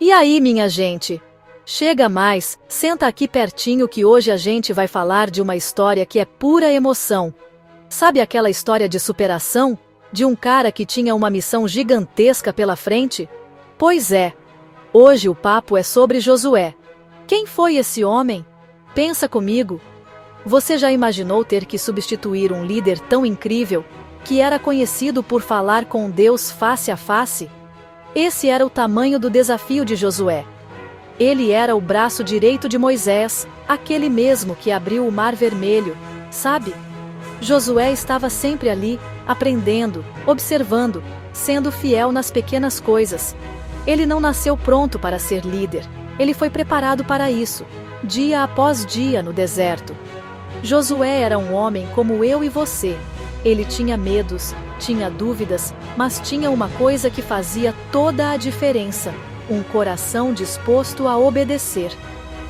E aí, minha gente? Chega mais, senta aqui pertinho que hoje a gente vai falar de uma história que é pura emoção. Sabe aquela história de superação? De um cara que tinha uma missão gigantesca pela frente? Pois é. Hoje o papo é sobre Josué. Quem foi esse homem? Pensa comigo. Você já imaginou ter que substituir um líder tão incrível, que era conhecido por falar com Deus face a face? Esse era o tamanho do desafio de Josué. Ele era o braço direito de Moisés, aquele mesmo que abriu o Mar Vermelho, sabe? Josué estava sempre ali, aprendendo, observando, sendo fiel nas pequenas coisas. Ele não nasceu pronto para ser líder, ele foi preparado para isso, dia após dia no deserto. Josué era um homem como eu e você. Ele tinha medos, tinha dúvidas, mas tinha uma coisa que fazia toda a diferença: um coração disposto a obedecer.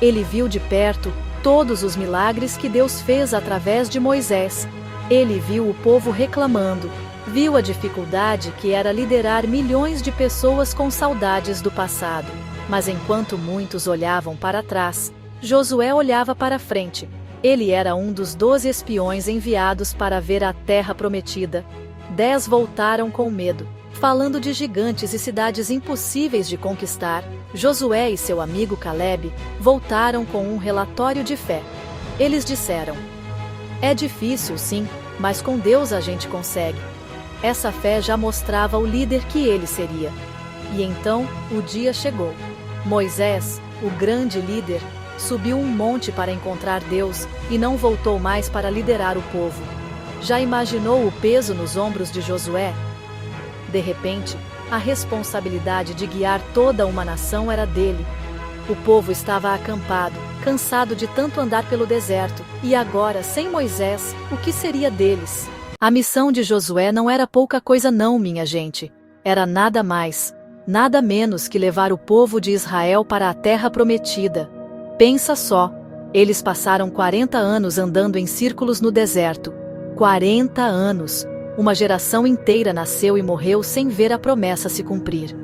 Ele viu de perto todos os milagres que Deus fez através de Moisés. Ele viu o povo reclamando, viu a dificuldade que era liderar milhões de pessoas com saudades do passado. Mas enquanto muitos olhavam para trás, Josué olhava para frente. Ele era um dos 12 espiões enviados para ver a terra prometida. 10 voltaram com medo, falando de gigantes e cidades impossíveis de conquistar. Josué e seu amigo Caleb voltaram com um relatório de fé. Eles disseram: "É difícil, sim, mas com Deus a gente consegue." Essa fé já mostrava o líder que ele seria. E então, o dia chegou. Moisés, o grande líder, subiu um monte para encontrar Deus e não voltou mais para liderar o povo. Já imaginou o peso nos ombros de Josué? De repente, a responsabilidade de guiar toda uma nação era dele. O povo estava acampado, cansado de tanto andar pelo deserto, e agora, sem Moisés, o que seria deles? A missão de Josué não era pouca coisa não, minha gente. Era nada mais, nada menos que levar o povo de Israel para a terra prometida. Pensa só, eles passaram 40 anos andando em círculos no deserto. 40 anos! Uma geração inteira nasceu e morreu sem ver a promessa se cumprir.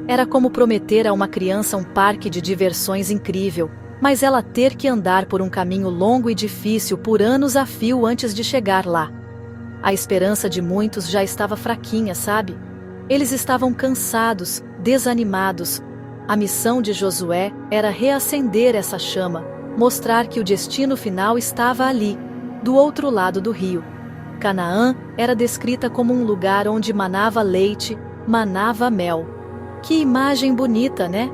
Era como prometer a uma criança um parque de diversões incrível, mas ela ter que andar por um caminho longo e difícil por anos a fio antes de chegar lá. A esperança de muitos já estava fraquinha, sabe? Eles estavam cansados, desanimados. A missão de Josué era reacender essa chama, mostrar que o destino final estava ali, do outro lado do rio. Canaã era descrita como um lugar onde manava leite, manava mel. Que imagem bonita, né?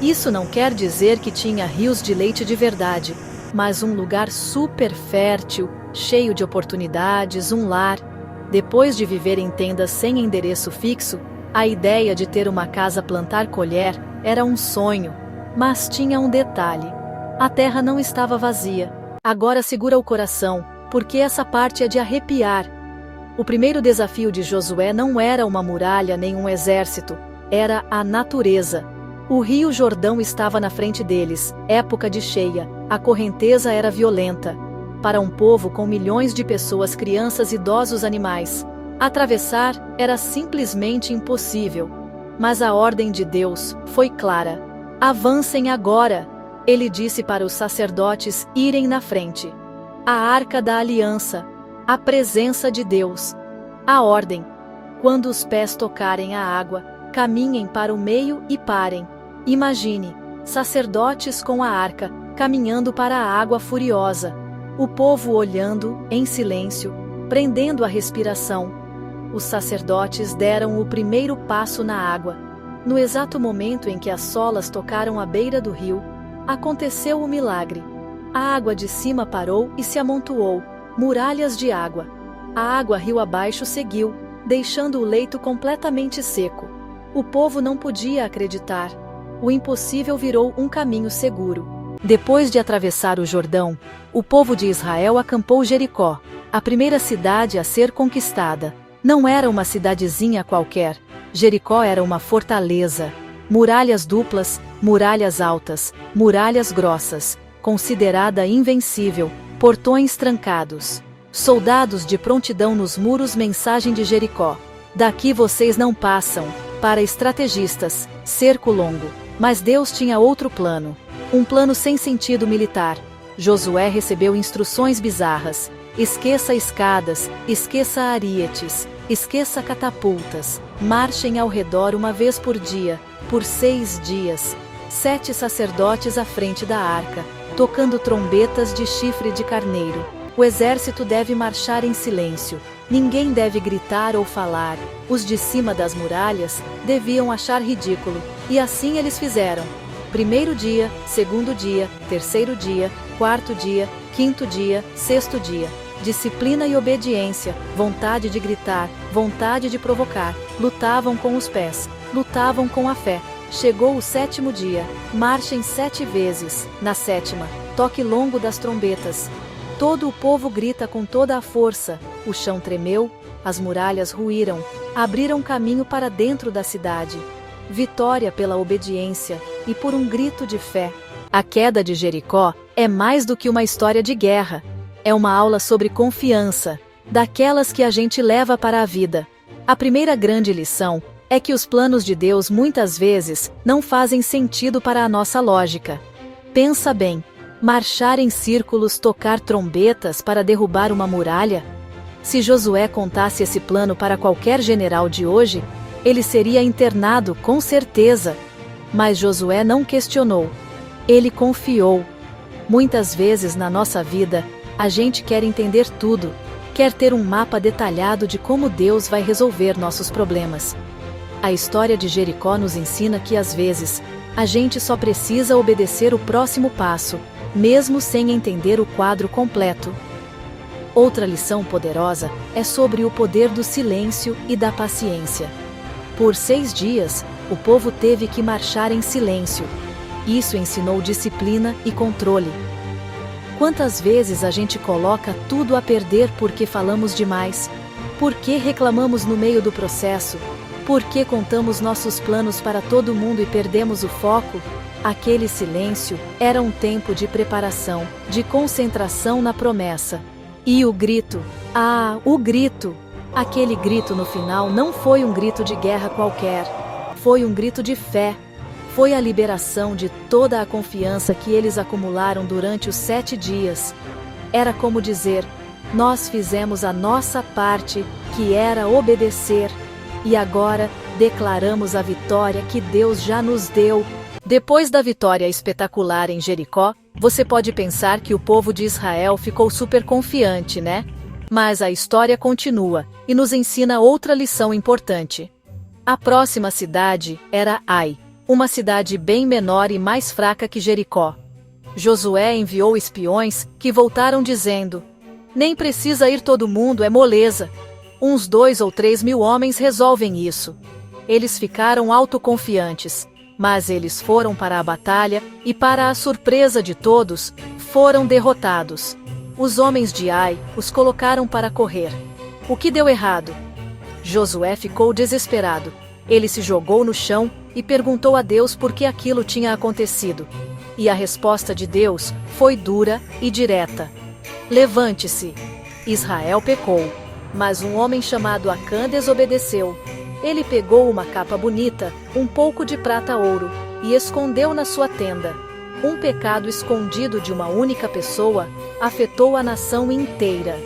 Isso não quer dizer que tinha rios de leite de verdade, mas um lugar super fértil, cheio de oportunidades, um lar. Depois de viver em tendas sem endereço fixo, a ideia de ter uma casa plantar-colher era um sonho, mas tinha um detalhe: a terra não estava vazia. Agora segura o coração, porque essa parte é de arrepiar. O primeiro desafio de Josué não era uma muralha nem um exército, era a natureza. O rio Jordão estava na frente deles, época de cheia, a correnteza era violenta. Para um povo com milhões de pessoas, crianças, idosos, animais, atravessar era simplesmente impossível. Mas a ordem de Deus foi clara: avancem agora. Ele disse para os sacerdotes irem na frente. A Arca da Aliança, a presença de Deus. A ordem: quando os pés tocarem a água, caminhem para o meio e parem. Imagine, sacerdotes com a arca, caminhando para a água furiosa. O povo olhando, em silêncio, prendendo a respiração. Os sacerdotes deram o primeiro passo na água. No exato momento em que as solas tocaram a beira do rio, aconteceu o milagre. A água de cima parou e se amontoou, muralhas de água. A água rio abaixo seguiu, deixando o leito completamente seco. O povo não podia acreditar. O impossível virou um caminho seguro. Depois de atravessar o Jordão, o povo de Israel acampou Jericó, a primeira cidade a ser conquistada. Não era uma cidadezinha qualquer. Jericó era uma fortaleza. Muralhas duplas, muralhas altas, muralhas grossas, considerada invencível, portões trancados. Soldados de prontidão nos muros. Mensagem de Jericó: daqui vocês não passam. Para estrategistas, cerco longo. Mas Deus tinha outro plano. Um plano sem sentido militar. Josué recebeu instruções bizarras. Esqueça escadas, esqueça arietes, esqueça catapultas. Marchem ao redor uma vez por dia, por 6 dias. 7 sacerdotes à frente da arca, tocando trombetas de chifre de carneiro. O exército deve marchar em silêncio. Ninguém deve gritar ou falar. Os de cima das muralhas deviam achar ridículo. E assim eles fizeram. 1º dia, 2º dia, 3º dia, 4º dia, 5º dia, 6º dia. Disciplina e obediência, vontade de gritar, vontade de provocar. Lutavam com os pés, lutavam com a fé. Chegou o 7º dia, marchem 7 vezes. Na 7ª, toque longo das trombetas. Todo o povo grita com toda a força. O chão tremeu, as muralhas ruíram, abriram caminho para dentro da cidade. Vitória pela obediência e por um grito de fé. A queda de Jericó é mais do que uma história de guerra. É uma aula sobre confiança, daquelas que a gente leva para a vida. A primeira grande lição é que os planos de Deus muitas vezes não fazem sentido para a nossa lógica. Pensa bem, marchar em círculos, tocar trombetas para derrubar uma muralha? Se Josué contasse esse plano para qualquer general de hoje, ele seria internado com certeza. Mas Josué não questionou. Ele confiou. Muitas vezes na nossa vida, a gente quer entender tudo, quer ter um mapa detalhado de como Deus vai resolver nossos problemas. A história de Jericó nos ensina que às vezes, a gente só precisa obedecer o próximo passo, mesmo sem entender o quadro completo. Outra lição poderosa é sobre o poder do silêncio e da paciência. Por 6 dias, o povo teve que marchar em silêncio. Isso ensinou disciplina e controle. Quantas vezes a gente coloca tudo a perder porque falamos demais? Por que reclamamos no meio do processo? Por que contamos nossos planos para todo mundo e perdemos o foco? Aquele silêncio era um tempo de preparação, de concentração na promessa. E o grito? O grito! Aquele grito no final não foi um grito de guerra qualquer. Foi um grito de fé. Foi a liberação de toda a confiança que eles acumularam durante os 7 dias. Era como dizer, nós fizemos a nossa parte, que era obedecer. E agora, declaramos a vitória que Deus já nos deu. Depois da vitória espetacular em Jericó, você pode pensar que o povo de Israel ficou super confiante, né? Mas a história continua e nos ensina outra lição importante. A próxima cidade era Ai, uma cidade bem menor e mais fraca que Jericó. Josué enviou espiões que voltaram dizendo: nem precisa ir todo mundo, é moleza. Uns 2 ou 3 mil homens resolvem isso. Eles ficaram autoconfiantes, mas eles foram para a batalha e, para a surpresa de todos, foram derrotados. Os homens de Ai os colocaram para correr. O que deu errado? Josué ficou desesperado. Ele se jogou no chão e perguntou a Deus por que aquilo tinha acontecido. E a resposta de Deus foi dura e direta. Levante-se. Israel pecou, mas um homem chamado Acã desobedeceu. Ele pegou uma capa bonita, um pouco de prata-ouro, e escondeu na sua tenda. Um pecado escondido de uma única pessoa afetou a nação inteira.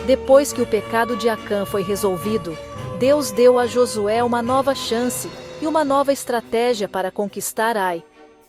Depois que o pecado de Acã foi resolvido, Deus deu a Josué uma nova chance e uma nova estratégia para conquistar Ai.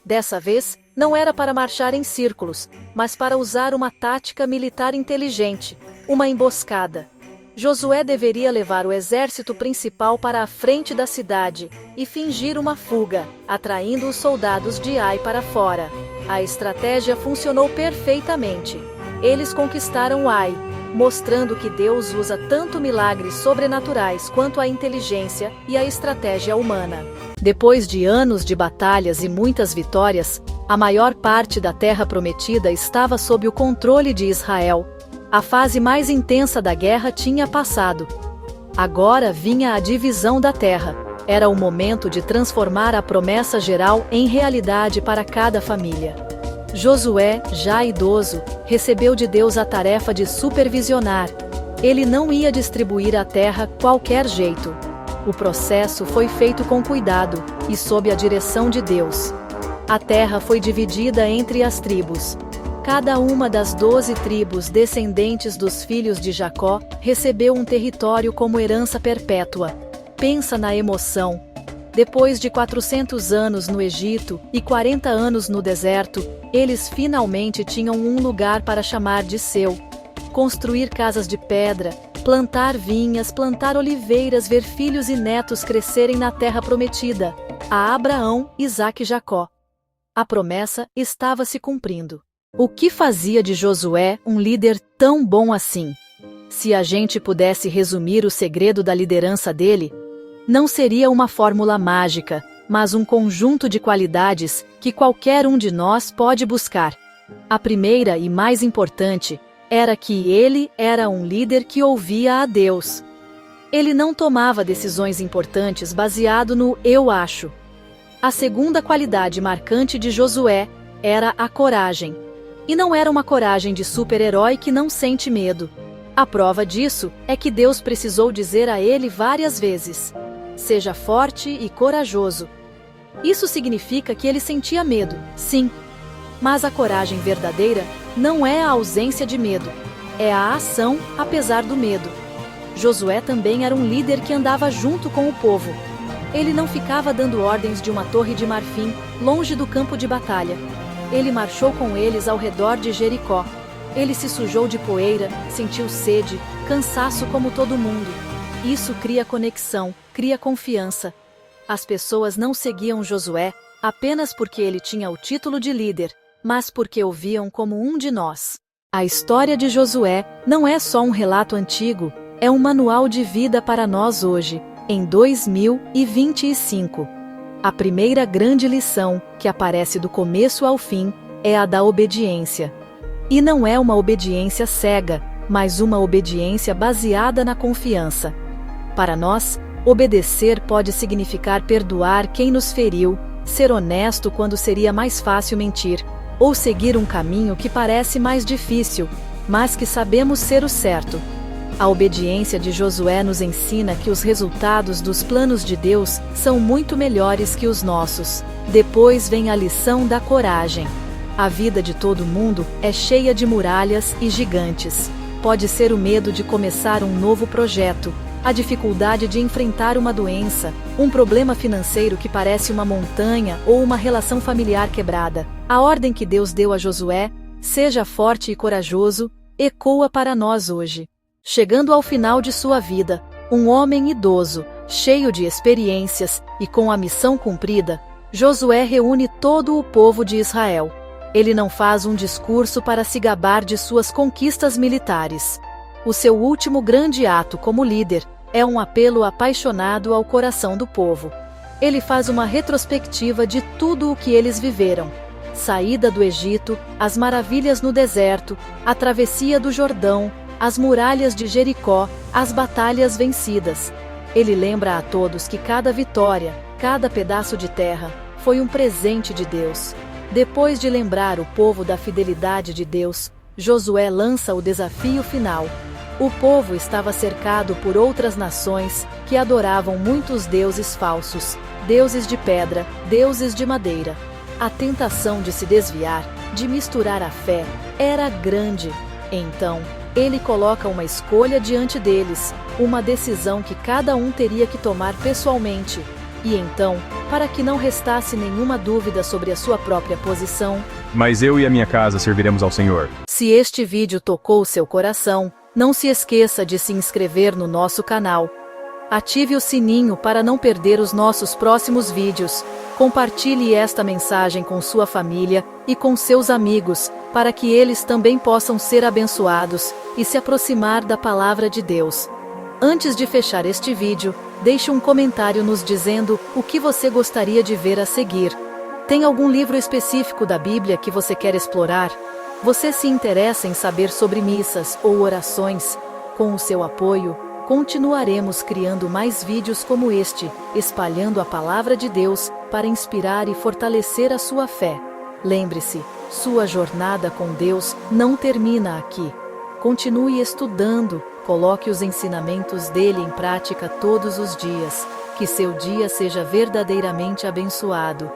Dessa vez, não era para marchar em círculos, mas para usar uma tática militar inteligente, uma emboscada. Josué deveria levar o exército principal para a frente da cidade e fingir uma fuga, atraindo os soldados de Ai para fora. A estratégia funcionou perfeitamente. Eles conquistaram Ai, mostrando que Deus usa tanto milagres sobrenaturais quanto a inteligência e a estratégia humana. Depois de anos de batalhas e muitas vitórias, a maior parte da terra prometida estava sob o controle de Israel. A fase mais intensa da guerra tinha passado. Agora vinha a divisão da terra. Era o momento de transformar a promessa geral em realidade para cada família. Josué, já idoso, recebeu de Deus a tarefa de supervisionar. Ele não ia distribuir a terra qualquer jeito. O processo foi feito com cuidado e sob a direção de Deus. A terra foi dividida entre as tribos. Cada uma das 12 tribos descendentes dos filhos de Jacó recebeu um território como herança perpétua. Pensa na emoção. Depois de 400 anos no Egito e 40 anos no deserto, eles finalmente tinham um lugar para chamar de seu. Construir casas de pedra, plantar vinhas, plantar oliveiras, ver filhos e netos crescerem na terra prometida, a Abraão, Isaque e Jacó. A promessa estava se cumprindo. O que fazia de Josué um líder tão bom assim? Se a gente pudesse resumir o segredo da liderança dele, não seria uma fórmula mágica, mas um conjunto de qualidades que qualquer um de nós pode buscar. A primeira e mais importante era que ele era um líder que ouvia a Deus. Ele não tomava decisões importantes baseado no "eu acho". A segunda qualidade marcante de Josué era a coragem. E não era uma coragem de super-herói que não sente medo. A prova disso é que Deus precisou dizer a ele várias vezes: seja forte e corajoso. Isso significa que ele sentia medo, sim. Mas a coragem verdadeira não é a ausência de medo, é a ação apesar do medo. Josué também era um líder que andava junto com o povo. Ele não ficava dando ordens de uma torre de marfim, longe do campo de batalha. Ele marchou com eles ao redor de Jericó. Ele se sujou de poeira, sentiu sede, cansaço como todo mundo. Isso cria conexão, cria confiança. As pessoas não seguiam Josué apenas porque ele tinha o título de líder, mas porque o viam como um de nós. A história de Josué não é só um relato antigo, é um manual de vida para nós hoje, em 2025. A primeira grande lição, que aparece do começo ao fim, é a da obediência. E não é uma obediência cega, mas uma obediência baseada na confiança. Para nós, obedecer pode significar perdoar quem nos feriu, ser honesto quando seria mais fácil mentir, ou seguir um caminho que parece mais difícil, mas que sabemos ser o certo. A obediência de Josué nos ensina que os resultados dos planos de Deus são muito melhores que os nossos. Depois vem a lição da coragem. A vida de todo mundo é cheia de muralhas e gigantes. Pode ser o medo de começar um novo projeto, a dificuldade de enfrentar uma doença, um problema financeiro que parece uma montanha ou uma relação familiar quebrada. A ordem que Deus deu a Josué, seja forte e corajoso, ecoa para nós hoje. Chegando ao final de sua vida, um homem idoso, cheio de experiências e com a missão cumprida, Josué reúne todo o povo de Israel. Ele não faz um discurso para se gabar de suas conquistas militares. O seu último grande ato como líder é um apelo apaixonado ao coração do povo. Ele faz uma retrospectiva de tudo o que eles viveram: saída do Egito, as maravilhas no deserto, a travessia do Jordão, as muralhas de Jericó, as batalhas vencidas. Ele lembra a todos que cada vitória, cada pedaço de terra, foi um presente de Deus. Depois de lembrar o povo da fidelidade de Deus, Josué lança o desafio final. O povo estava cercado por outras nações que adoravam muitos deuses falsos, deuses de pedra, deuses de madeira. A tentação de se desviar, de misturar a fé, era grande. Então, ele coloca uma escolha diante deles, uma decisão que cada um teria que tomar pessoalmente. E então, para que não restasse nenhuma dúvida sobre a sua própria posição: mas eu e a minha casa serviremos ao Senhor. Se este vídeo tocou seu coração, não se esqueça de se inscrever no nosso canal. Ative o sininho para não perder os nossos próximos vídeos. Compartilhe esta mensagem com sua família e com seus amigos, para que eles também possam ser abençoados e se aproximar da palavra de Deus. Antes de fechar este vídeo, deixe um comentário nos dizendo o que você gostaria de ver a seguir. Tem algum livro específico da Bíblia que você quer explorar? Você se interessa em saber sobre missas ou orações? Com o seu apoio, continuaremos criando mais vídeos como este, espalhando a palavra de Deus para inspirar e fortalecer a sua fé. Lembre-se, sua jornada com Deus não termina aqui. Continue estudando, coloque os ensinamentos dele em prática todos os dias. Que seu dia seja verdadeiramente abençoado.